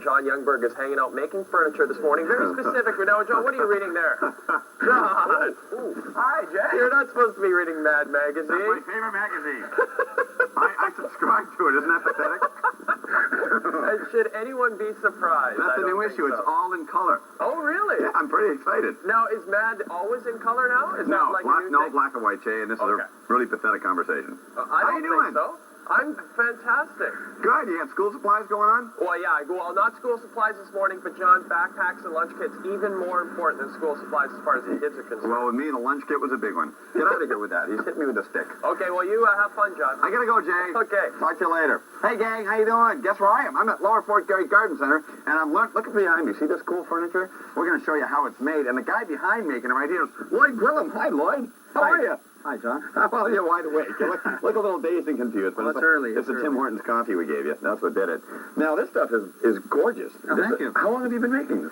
John Youngberg is hanging out making furniture this morning. Very specific. Now, John, what are you reading there? John! Hi, Jay. You're not supposed to be reading Mad Magazine. That's my favorite magazine. I subscribe to it. Isn't that pathetic? Should anyone be surprised? That's the new issue. So. It's all in color. Oh, really? Yeah, I'm pretty excited. Now, is Mad always in color now? Is no, that like black and white, Jay, and this is a really pathetic conversation. I don't think so. I'm fantastic. Good. You got school supplies going on? Well, yeah. Well, not school supplies this morning, but John, backpacks and lunch kits, even more important than school supplies as far as the kids are concerned. Well, with me, the lunch kit was a big one. Get out of here with that. He's hit me with a stick. Okay, well, you have fun, John. I gotta go, Jay. Okay. Talk to you later. Hey, gang, how you doing? Guess where I am? I'm at Lower Fort Garry Garden Center, and I'm look behind me. See this cool furniture? We're gonna show you how it's made, and the guy behind making it right here is Lloyd Gwillem. Hi, Lloyd. How are you? Hi, John. Well, you're wide awake. You look a little dazed and confused. But it's early. It's the Tim Hortons coffee we gave you. That's what did it. Now, this stuff is gorgeous. Oh, thank you. How long have you been making this?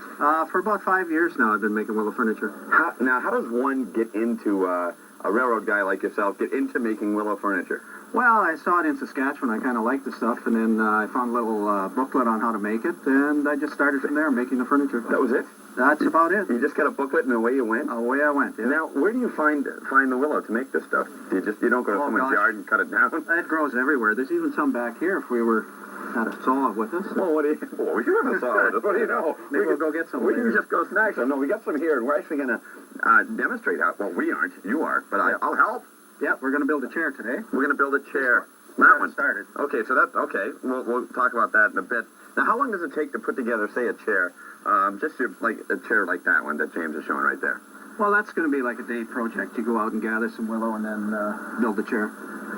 For about 5 years now, I've been making willow furniture. How does one get into, a railroad guy like yourself, get into making willow furniture? Well, I saw it in Saskatchewan. I kind of liked the stuff, and then I found a little booklet on how to make it, and I just started from there making the furniture. That was it? That's about it. You just got a booklet and away you went? Away I went, yeah. Now, where do you find the willow to make this stuff? You don't go to someone's yard and cut it down? It grows everywhere. There's even some back here if we had a saw with us. Well, we have a saw with us. What do you know? Maybe we'll go get some. We can just go snag some. No, we got some here, and we're actually going to demonstrate how. Well, we aren't. You are, but I'll help. Yeah, we're going to build a chair today. We're going to build a chair. That one started. Okay, so that's okay. We'll talk about that in a bit. Now, how long does it take to put together, say, a chair? Like a chair like that one that James is showing right there. Well, that's going to be like a day project. You go out and gather some willow and then build the chair.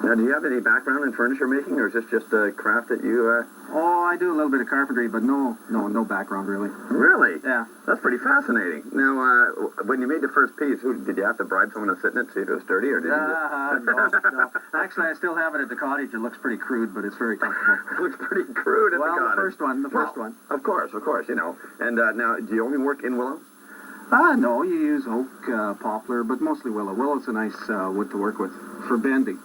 Now, do you have any background in furniture making, or is this just a craft that you... Oh, I do a little bit of carpentry, but no background, really. Really? Yeah. That's pretty fascinating. Now, when you made the first piece, did you have to bribe someone to sit in it to see if it was sturdy, or did you no. Actually, I still have it at the cottage. It looks pretty crude, but it's very comfortable. It looks pretty crude at the cottage. Well, the first one. Of course, you know. And now, do you only work in willow? No, you use oak, poplar, but mostly willow. Willow's a nice wood to work with for bending.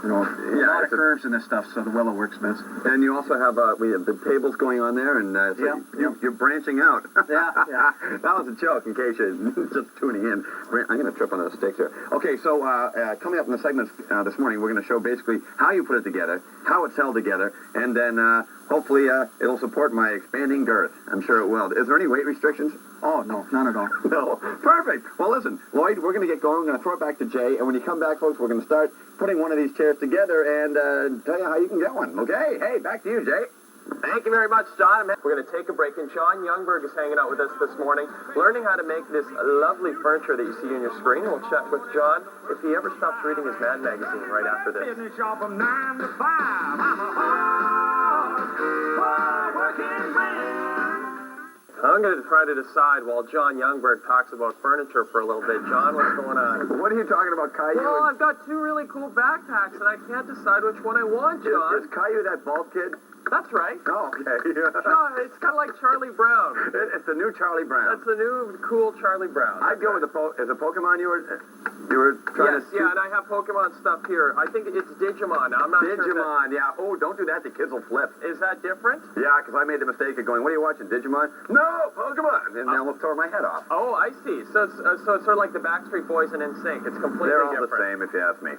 You know, a lot of curves in this stuff, so the willow works best. And you also have we have the tables going on there, and so you're branching out. Yeah. That was a joke, in case you're just tuning in. I'm going to trip on those sticks here. Okay, so coming up in the segments this morning, we're going to show basically how you put it together, how it's held together, and then hopefully it'll support my expanding girth. I'm sure it will. Is there any weight restrictions? Oh, no, none at all. No. Perfect. Well, listen, Lloyd, we're going to get going. We're going to throw it back to Jay, and when you come back, folks, we're going to start putting one of these chairs together and tell you how you can get one. Okay? Hey, back to you, Jay. Thank you very much, John. We're going to take a break, and John Youngberg is hanging out with us this morning, learning how to make this lovely furniture that you see on your screen. We'll chat with John if he ever stops reading his Mad magazine right after this. In the shop from 9 to 5. I'm a hard working man. I'm going to try to decide while John Youngberg talks about furniture for a little bit. John, what's going on? What are you talking about, Caillou? Well, I've got two really cool backpacks, and I can't decide which one I want, John. Is Caillou that bald kid? That's right. Oh, okay. John, it's kind of like Charlie Brown. It's the new Charlie Brown. That's the new cool Charlie Brown. I'd go with is a Pokemon you were trying to... Yeah, and I have Pokemon stuff here. I think it's Digimon. I'm not Digimon, yeah. Oh, don't do that. The kids will flip. Is that different? Yeah, because I made the mistake of going, what are you watching, Digimon? No, Pokemon! And they almost tore my head off. Oh, I see. So it's sort of like the Backstreet Boys and NSYNC. It's completely different. They're all the same, if you ask me.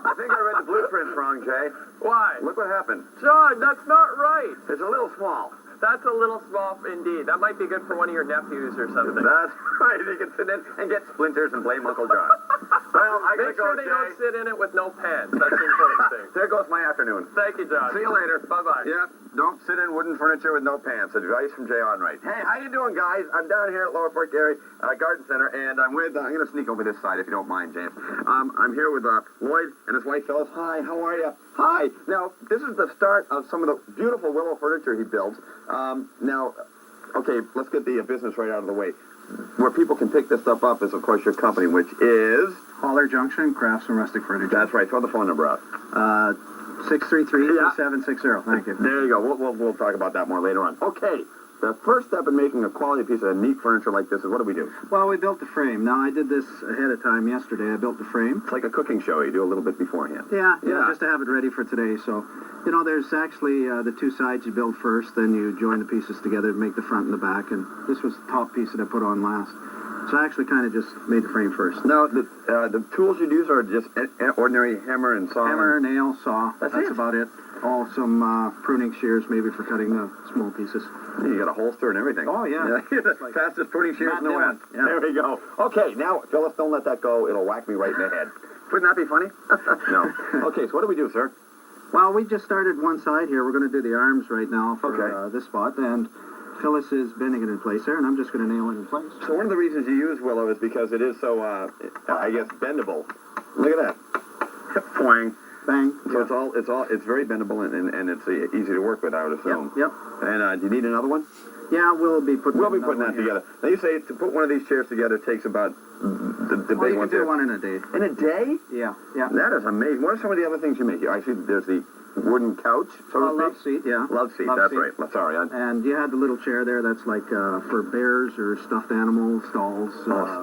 I think I read the blueprints wrong, Jay. Why? Look what happened. John, that's not right. It's a little small. That's a little small indeed. That might be good for one of your nephews or something. That's right. You can sit in and get splinters and blame Uncle John. Well, I gotta go, Make sure they don't sit in it with no pants. That's the important thing. There goes my afternoon. Thank you, John. See you later. Bye-bye. Yeah, don't sit in wooden furniture with no pants. Advice from Jay Onright. Hey, how you doing, guys? I'm down here at Lower Fort Garry Garden Center, and I'm with, I'm going to sneak over this side if you don't mind, James. I'm here with Lloyd and his wife, Phyllis. Hi, how are you? Hi. Now, this is the start of some of the beautiful willow furniture he builds. Now, okay, let's get the business right out of the way. Where people can pick this stuff up is, of course, your company, which is... Holler, Junction, Crafts and Rustic Furniture. That's right. Throw the phone number out. 633-2760. Thank you. There you go. We'll talk about that more later on. Okay. The first step in making a quality piece of neat furniture like this is, what do we do? Well, we built the frame. Now, I did this ahead of time yesterday. I built the frame. It's like a cooking show. You do a little bit beforehand. Yeah, just to have it ready for today. So You know, there's actually the two sides you build first, then you join the pieces together to make the front and the back, and this was the top piece that I put on last. So I actually kind of just made the frame first. Now, the tools you use are just ordinary hammer and saw? Hammer, nail, saw. That's about it. Oh, some pruning shears maybe for cutting the small pieces. You got a holster and everything. Oh, yeah. The fastest pruning shears in the Matt West. Dillon. Yeah. There we go. Okay, now, Phyllis, don't let that go. It'll whack me right in the head. Wouldn't that be funny? No. Okay, so what do we do, sir? Well, we just started one side here. We're going to do the arms right now for this spot, and Phyllis is bending it in place there, and I'm just going to nail it in place. So one of the reasons you use willow is because it is so, I guess, bendable. Look at that. Poing. Bang. So it's very bendable and it's easy to work with, I would assume. Yep. And do you need another one? Yeah, we'll be putting that together. Now you say to put one of these chairs together takes about the big you one. can do one in a day. In a day? Yeah. That is amazing. What are some of the other things you make here? I see there's the wooden couch, so to speak. Love seat, yeah. Love seat, that's right. Sorry. And you had the little chair there that's like for bears or stuffed animals, dolls,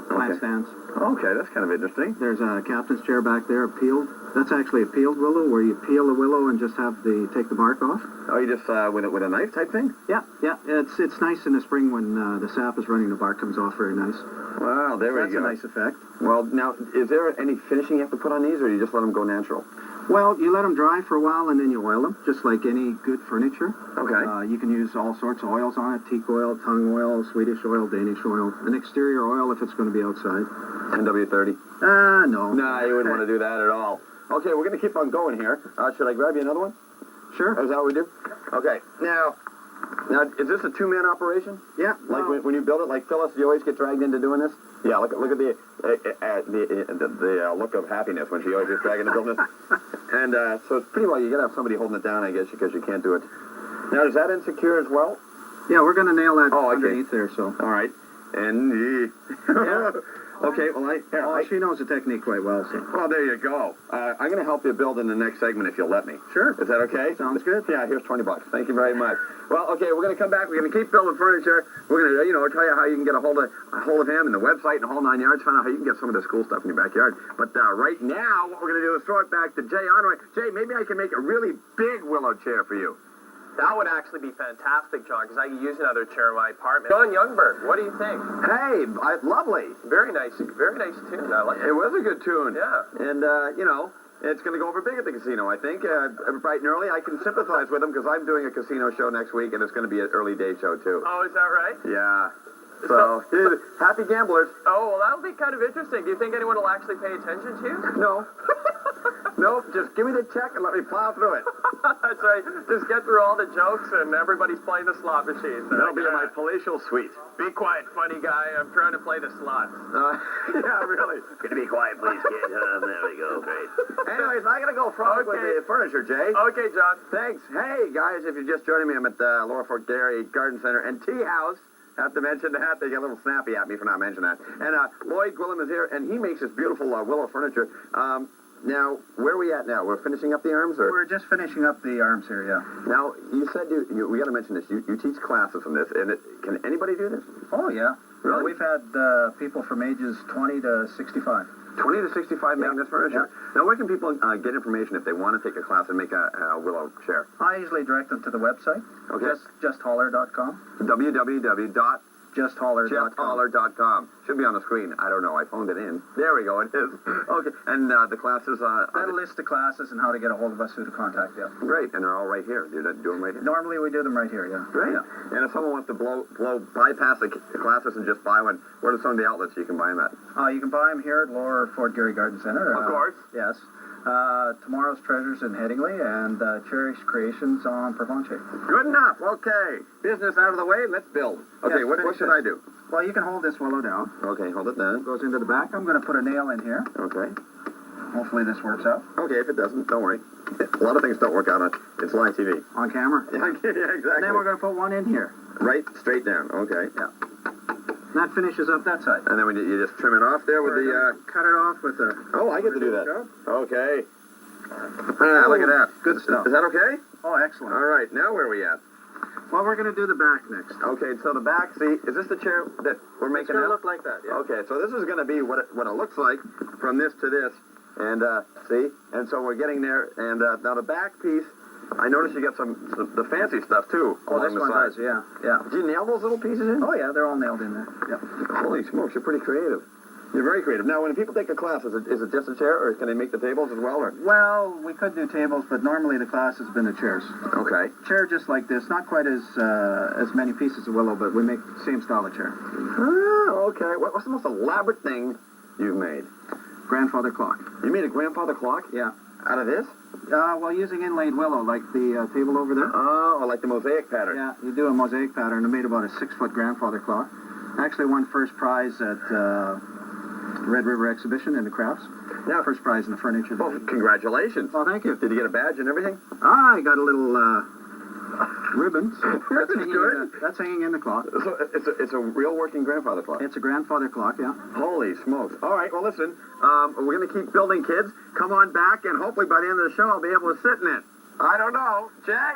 plant stands. Okay, that's kind of interesting. There's a captain's chair back there, peeled. That's actually a peeled willow, where you peel the willow and just take the bark off. Oh, you just with a knife type thing? Yeah. It's nice in the spring when the sap is running, the bark comes off very nice. Wow, there we go. That's a nice effect. Well, now, is there any finishing you have to put on these, or you just let them go natural? Well, you let them dry for a while and then you oil them, just like any good furniture. Okay. You can use all sorts of oils on it: teak oil, tongue oil, Swedish oil, Danish oil, an exterior oil if it's going to be outside. NW30? No. No, you wouldn't want to do that at all. Okay, we're going to keep on going here. Should I grab you another one? Sure. Is that what we do? Okay. Now, is this a two-man operation? Yeah. Like when you build it, like Phyllis, you always get dragged into doing this? Yeah, look at the look of happiness when she always gets dragged into building this. And so it's pretty well, you got to have somebody holding it down, I guess, because you can't do it. Now, is that insecure as well? Yeah, we're going to nail that underneath there, so. All right. And... Yeah. Okay, well, she knows the technique quite well, so. Well, there you go. I'm going to help you build in the next segment if you'll let me. Sure. Is that okay? Sounds good. Yeah, here's $20. Thank you very much. Well, okay, we're going to come back. We're going to keep building furniture. We're going to, tell you how you can get a hold of him and the website and the whole 9 yards. Find out how you can get some of this cool stuff in your backyard. But right now, what we're going to do is throw it back to Jay Onroy. Jay, maybe I can make a really big willow chair for you. That would actually be fantastic, John, because I could use another chair in my apartment. John Youngberg, what do you think? Hey, lovely. Very nice tune. I like it. It was a good tune. Yeah. And, it's going to go over big at the casino, I think. Bright and early, I can sympathize with them because I'm doing a casino show next week, and it's going to be an early day show, too. Oh, is that right? Yeah. So, happy gamblers. Oh, well, that'll be kind of interesting. Do you think anyone will actually pay attention to you? No. No, just give me the check and let me plow through it. That's right. Just get through all the jokes and everybody's playing the slot machines. That'll be in my palatial suite. Be quiet, funny guy. I'm trying to play the slots. Yeah, really. Can you be quiet, please, kid? There we go. Great. Anyways, I got to go frolic with the furniture, Jay. Okay, John. Thanks. Hey, guys, if you're just joining me, I'm at the Lower Fort Garry Garden Center and Tea House. Have to mention that. They get a little snappy at me for not mentioning that. And Lloyd Gwillem is here, and he makes this beautiful willow furniture. Now, where are we at now? We're finishing up the arms? Or? We're just finishing up the arms here, yeah. Now, you said we got to mention this. You teach classes from this, and can anybody do this? Oh, yeah. Really? We've had people from ages 20 to 65. 20 to 65 making this furniture? Yeah. Now, where can people get information if they want to take a class and make a willow chair? I usually direct them to the website. Okay. Justholler.com. www.justholler.com. Justholler.com. Should be on the screen. I don't know. I phoned it in. There we go. It is. Okay. And the classes... That'll list the classes and how to get a hold of us, who to contact, yeah. Great. And they're all right here. Do them right here? Normally we do them right here, yeah. Great. Yeah. And if someone wants to bypass the classes and just buy one, what are some of the outlets you can buy them at? You can buy them here at Lower Fort Garry Garden Center. Of course. Yes. Tomorrow's Treasures in Headingley and Cherished Creations on Provencher. Good enough. Okay. Business out of the way. Let's build. Okay, Yes, what should I do? Well, you can hold this willow down. Okay, hold it down. It goes into the back. I'm going to put a nail in here. Okay. Hopefully this works out. Okay, if it doesn't, don't worry. A lot of things don't work out on it's live TV. On camera. Yeah, exactly. And then we're going to put one in here. Right, straight down. Okay. Yeah. That finishes up that side. And then you just trim it off there with the... Cut it off with the... Oh, I get to do that. Okay. Look at that. Good stuff. Is that okay? Oh, excellent. All right, now where are we at? Well, we're going to do the back next. Okay, so the back, see, is this the chair that we're making It's going to now? look like that, yeah. Okay, so this is going to be what it looks like from this to this. And, see? And so we're getting there. And now the back piece I noticed you got the fancy stuff too. Oh, along this the one side. does, yeah, yeah. Did you nail those little pieces in? Oh, yeah, they're all nailed in there. Yep. Holy smokes, you're pretty creative. You're very creative. Now, when people take a class, is it just a chair, or can they make the tables as well? Or? Well, we could do tables, but normally the class has been the chairs. Okay. Chair just like this, not quite as many pieces of willow, but we make the same style of chair. Oh, okay. What's the most elaborate thing you've made? Grandfather clock. You made a grandfather clock? Yeah. Out of this? Well, using inlaid willow, like the table over there. Oh, like the mosaic pattern. Yeah, you do a mosaic pattern. I made about a 6-foot grandfather clock. Actually won first prize at Red River Exhibition in the crafts. Yeah. First prize in the furniture. Well, congratulations. Oh, thank you. Did you get a badge and everything? I got a little ribbon. So That's good. That's hanging in the clock. So it's a real working grandfather clock. It's a grandfather clock, yeah. Holy smokes. All right, well, listen, we're going to keep building, kids. Come on back, and hopefully by the end of the show, I'll be able to sit in it. I don't know. Jay?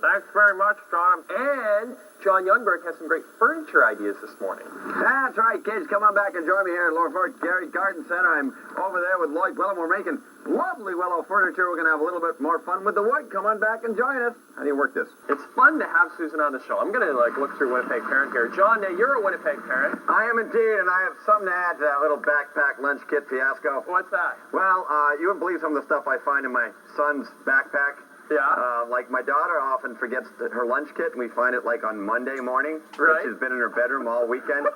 Thanks very much, John. And John Youngberg has some great furniture ideas this morning. That's right, kids. Come on back and join me here at Lower Fort Garry Garden Center. I'm over there with Lloyd Willow. We're making lovely willow furniture. We're going to have a little bit more fun with the wood. Come on back and join us. How do you work this? It's fun to have Susan on the show. I'm going to look through Winnipeg Parent here. John, you're a Winnipeg Parent. I am indeed, and I have something to add to that little backpack lunch kit fiasco. What's that? Well, you wouldn't believe some of the stuff I find in my son's backpack. Yeah. Like my daughter often forgets her lunch kit, and we find it like on Monday morning. Right. She's been in her bedroom all weekend.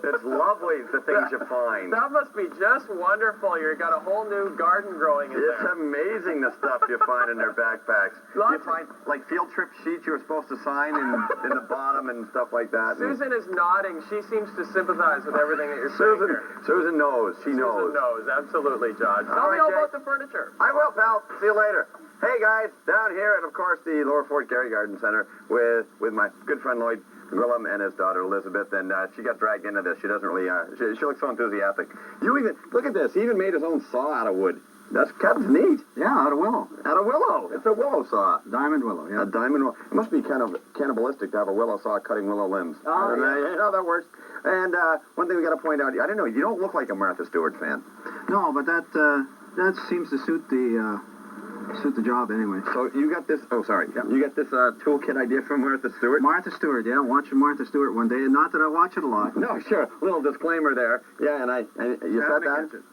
It's lovely, the things you find. That must be just wonderful. You've got a whole new garden growing in It's there. amazing the stuff you find in their backpacks. You find like field trip sheets you were supposed to sign in the bottom and stuff like that. Susan is nodding. She seems to sympathize with everything that you're saying here. Susan knows. She knows. Susan knows, absolutely, John. Tell All me right, all Jay. about the furniture. I will, pal. See you later. Hey, guys, down here at, of course, the Lower Fort Garry Garden Center with my good friend Lloyd Willem and his daughter Elizabeth, and she got dragged into this. She doesn't really, she looks so enthusiastic. You even, look at this, he even made his own saw out of wood. That's neat. Yeah, out of willow. Out of willow. It's a willow saw. Diamond willow, yeah. A diamond willow. It must be kind of cannibalistic to have a willow saw cutting willow limbs. Oh, yeah. You know, that works. And one thing we got to point out, I don't know, you don't look like a Martha Stewart fan. No, but that seems to suit the job anyway. So you got this, you got this toolkit idea from Martha Stewart? Martha Stewart, yeah, watching Martha Stewart one day. Not that I watch it a lot. No, sure. Little disclaimer there. Yeah, and you sat down,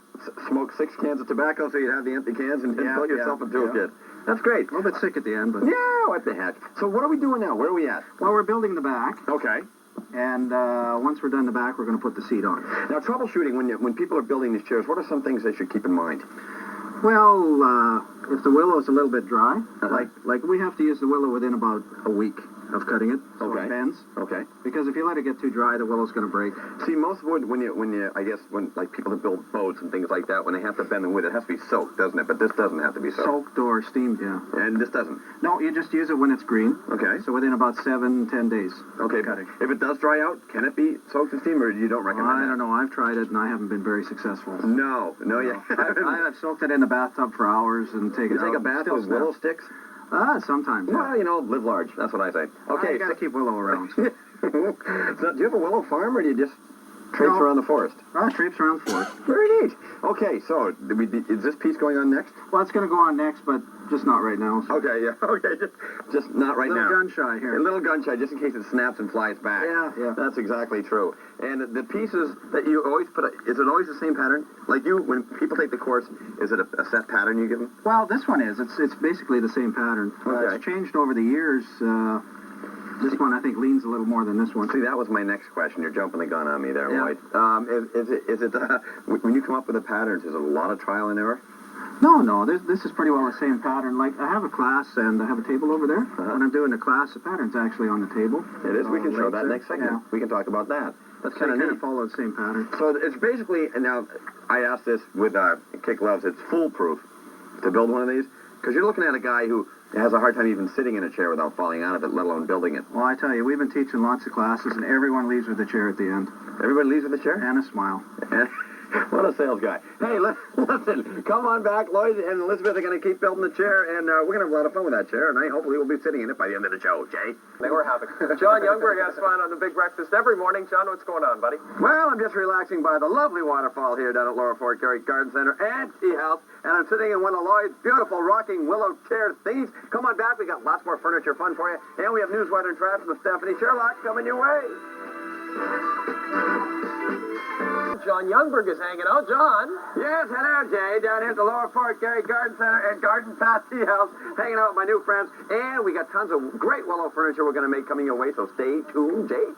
smoked 6 cans of tobacco so you'd have the empty cans and Yeah, built yourself a yeah, toolkit. That's great. A little bit sick at the end, but... Yeah, what the heck. So what are we doing now? Where are we at? Well, we're building the back, Okay. and once we're done the back, we're going to put the seat on. Now, troubleshooting, when people are building these chairs, what are some things they should keep in mind? Well, if the willow is a little bit dry, Uh-huh. like we have to use the willow within about a week of cutting it, so Okay. it bends. Okay. Because if you let it get too dry, the willow's going to break. See, most wood, when I guess when like people that build boats and things like that, when they have to bend the wood, it has to be soaked, doesn't it? But this doesn't have to be soaked. Soaked or steamed, yeah. And this doesn't. No, you just use it when it's green. Okay. So within about 7-10 days. Okay. Cutting. If it does dry out, can it be soaked and steamed, or you don't recommend I that? don't know. I've tried it, and I haven't been very successful. No, yeah. I've soaked it in the bathtub for hours and taken You it take out. a bath Still with willow smells. sticks? Sometimes. Yeah. Well, live large. That's what I say. Okay. You got to keep willow around. So, do you have a willow farm, or do you just traipse No. around the forest? Traipse around for it. Very neat. Okay, so is this piece going on next? Well, it's going to go on next, but just not right now. So. Okay, yeah. Okay, just not right now. Gun shy here. A little gun shy, just in case it snaps and flies back. Yeah. That's exactly true. And the pieces that you always put, is it always the same pattern? Like when people take the course, is it a set pattern you give them? Well, this one is. It's basically the same pattern. Okay. It's changed over the years. This one, I think, leans a little more than this one. See, that was my next question. You're jumping the gun on me there, Yeah. Lloyd. Is it when you come up with the patterns, is it a lot of trial and error? No. This is pretty well the same pattern. Like, I have a class, and I have a table over there. When I'm doing the class, the pattern's actually on the table. It is. We can show that later. next segment. Yeah. We can talk about that. That's So kind you of kind neat. of follow the same pattern. So it's basically, and now I asked this with Kick Gloves, it's foolproof to build one of these, because you're looking at a guy who has a hard time even sitting in a chair without falling out of it, let alone building it. Well, I tell you, we've been teaching lots of classes, and everyone leaves with a chair at the end. Everybody leaves with a chair? And a smile. What a sales guy. Hey, listen, come on back. Lloyd and Elizabeth are going to keep building the chair, and we're going to have a lot of fun with that chair, and I hopefully will be sitting in it by the end of the show, Jay. They were having. John Youngberg has fun on the Big Breakfast every morning. John, what's going on, buddy? Well, I'm just relaxing by the lovely waterfall here down at Lower Fort Garry Garden Center and Tea House, and I'm sitting in one of Lloyd's beautiful rocking willow chair thieves. Come on back. We got lots more furniture fun for you, and we have news, weather, and traffic with Stephanie Sherlock coming your way. John Youngberg is hanging out. John. Yes, hello, Jay. Down here at the Lower Fort Garry Garden Center and Garden Path Tea House, hanging out with my new friends, and we got tons of great willow furniture we're going to make coming your way, so stay tuned, Jay.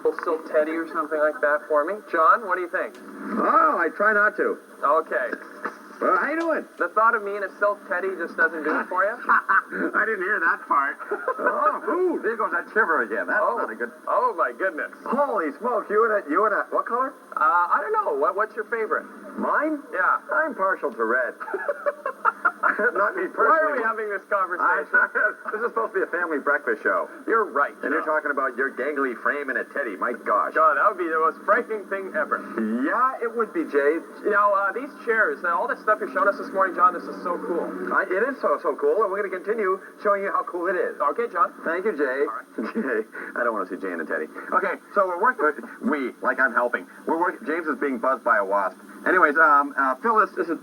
Little silk teddy or something like that for me. John, what do you think? Oh, I try not to. Okay. Well, how you doing? The thought of me in a silk teddy just doesn't do it for you? I didn't hear that part. Ooh, there goes that shiver again. That's not a good... Oh, my goodness. Holy smoke, you in a, what color? I don't know. What's your favorite? Mine? Yeah. I'm partial to red. Not me personally. Why are we having this conversation? This is supposed to be a family breakfast show. You're right. And you're talking about your gangly frame and a teddy. My gosh. God, that would be the most frightening thing ever. Yeah, it would be, Jay. Now, these chairs, all this stuff you're showing us this morning, John, this is so cool. It is so cool, and we're going to continue showing you how cool it is. Okay, John. Thank you, Jay. Jay, I don't want to see Jay and Teddy. Okay, so we're working. Like I'm helping. We're working. James is being buzzed by a wasp. Anyways, Phyllis, this is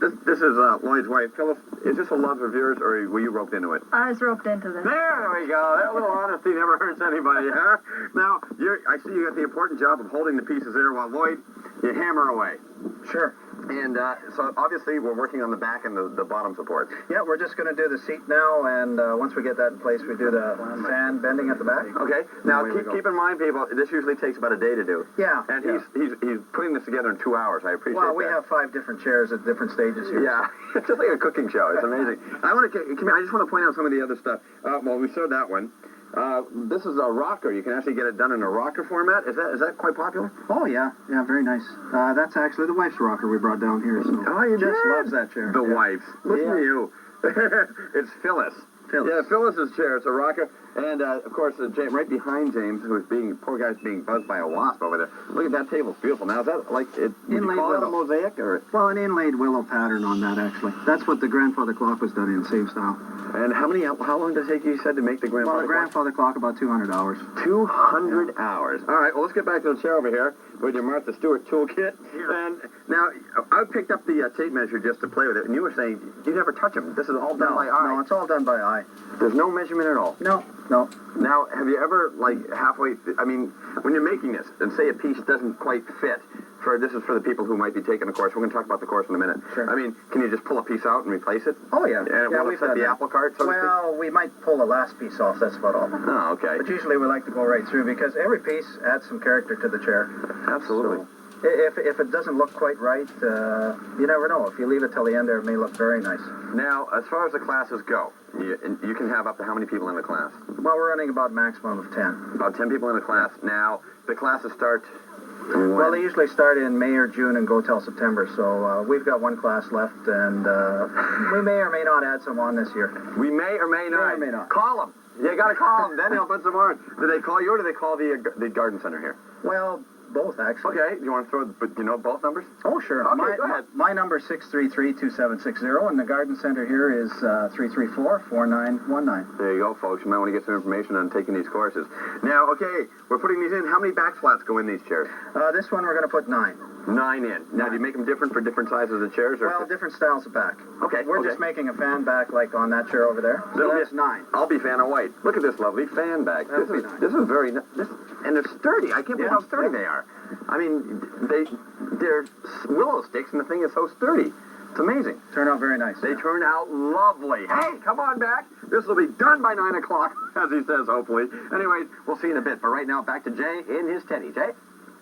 Lloyd's wife. Phyllis, is this a love of yours, or were you roped into it? I was roped into this. There we go. That little honesty never hurts anybody, huh? Now, I see you got the important job of holding the pieces there while Lloyd, you hammer away. Sure. And so obviously we're working on the back and the bottom support. Yeah, we're just going to do the seat now, and once we get that in place, we do the fan bending at the back. Okay. Now keep in mind, people, this usually takes about a day to do. Yeah. And he's putting this together in 2 hours. I appreciate that. Well, we have 5 different chairs at different stages here. Yeah, it's just like a cooking show. It's amazing. I just want to point out some of the other stuff. Well, we showed that one. This is a rocker. You can actually get it done in a rocker format. Is that quite popular? Oh, yeah. Yeah, very nice. That's actually the wife's rocker we brought down here. So. Oh, you just loves that chair. The wife. Listen to you. It's Phyllis. Yeah, Phyllis's chair. It's a rocker. And, of course, James, right behind James, poor guy's being buzzed by a wasp over there. Look at that table. It's beautiful. Now, is that like, would you call it a mosaic? Or? Well, an inlaid willow pattern on that, actually. That's what the grandfather clock was done in, same style. And how long does it take, you said, to make the grandfather clock? Well, the grandfather clock, about 200 hours. 200 hours. All right, well, let's get back to the chair over here with your Martha Stewart toolkit. And now, I picked up the tape measure just to play with it, and you were saying you never touch them. This is all done by eye. No, it's all done by eye. There's no measurement at all. No. Now, have you ever, halfway, when you're making this, and say a piece doesn't quite fit, this is for the people who might be taking the course. We're going to talk about the course in a minute. Sure. Can you just pull a piece out and replace it? Oh, yeah. And it won't upset the apple cart, so to speak? Well, we might pull the last piece off, that's about all. Oh, okay. But usually we like to go right through, because every piece adds some character to the chair. Absolutely. So, if it doesn't look quite right, you never know. If you leave it till the end there, it may look very nice. Now, as far as the classes go, you can have up to how many people in the class? Well, we're running about a maximum of 10. About 10 people in the class. Now, the classes start when? Well, they usually start in May or June and go till September. So we've got one class left, and we may or may not add some on this year. We may or may not. May or may not. Call them. You got to call them. Then he'll put some more. Do they call you, or do they call the garden center here? Well, both, actually. Okay. Do you want to throw, but you know both numbers? Oh, sure. Okay, go ahead. My number is 633-2760, and the garden center here is 334-4919. There you go, folks. You might want to get some information on taking these courses. Now, okay, we're putting these in. How many back slats go in these chairs? This one we're going to put 9. 9 in. Now, do you make them different for different sizes of chairs? Or well, different styles of back. Okay. We're just making a fan back like on that chair over there. So that's 9. I'll be fan of white. Look at this lovely fan back. This is very nice. And they're sturdy. I can't believe how sturdy they are. I mean, they're willow sticks, and the thing is so sturdy. It's amazing. Turn out very nice. They turn out lovely. Hey, come on back. This will be done by 9 o'clock, as he says, hopefully. Anyways, we'll see in a bit. But right now, back to Jay in his teddy. Jay?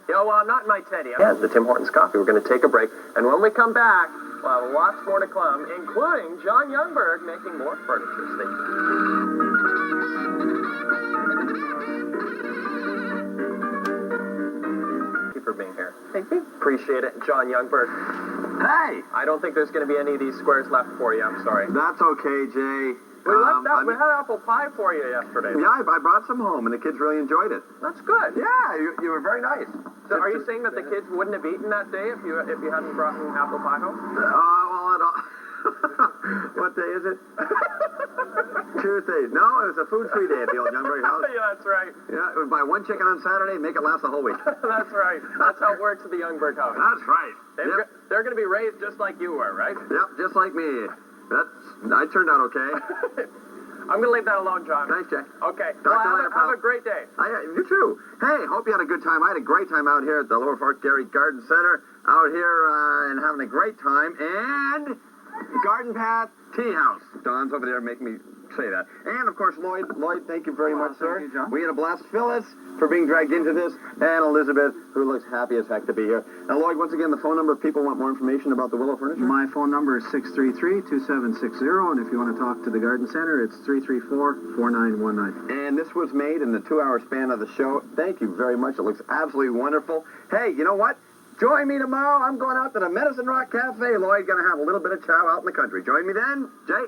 Yo, not my teddy. Yeah, the Tim Hortons coffee. We're going to take a break. And when we come back, we'll have lots more to come, including John Youngberg making more furniture. Stay tuned. Thank you for being here. Thank you. Appreciate it. John Youngberg. Hey! I don't think there's going to be any of these squares left for you. I'm sorry. That's okay, Jay. We we had apple pie for you yesterday. Yeah, I brought some home, and the kids really enjoyed it. That's good. Yeah, you were very nice. So are you saying that the kids wouldn't have eaten that day if you hadn't brought an apple pie home? What day is it? Tuesday. No, it was a food-free day at the old Youngberg house. Yeah, that's right. Yeah, it would buy one chicken on Saturday, make it last the whole week. That's right. That's how it works at the Youngberg house. That's right. They're going to be raised just like you were, right? Yep, just like me. I turned out okay. I'm going to leave that alone, John. Thanks, Jay. Okay. Talk to you later, pal. Have a great day. You too. Hey, hope you had a good time. I had a great time out here at the Lower Fort Garry Garden Center. Out here and having a great time. And Garden Path Tea House. Don's over there making me say that. And, of course, Lloyd. Lloyd, thank you very much, sir. Thank you, John. We had a blast. Phyllis for being dragged into this. And Elizabeth, who looks happy as heck to be here. Now, Lloyd, once again, the phone number if people want more information about the Willow Furniture. My phone number is 633-2760, and if you want to talk to the Garden Center, it's 334-4919. And this was made in the 2-hour span of the show. Thank you very much. It looks absolutely wonderful. Hey, you know what? Join me tomorrow. I'm going out to the Medicine Rock Cafe. Lloyd, going to have a little bit of chow out in the country. Join me then. Jay?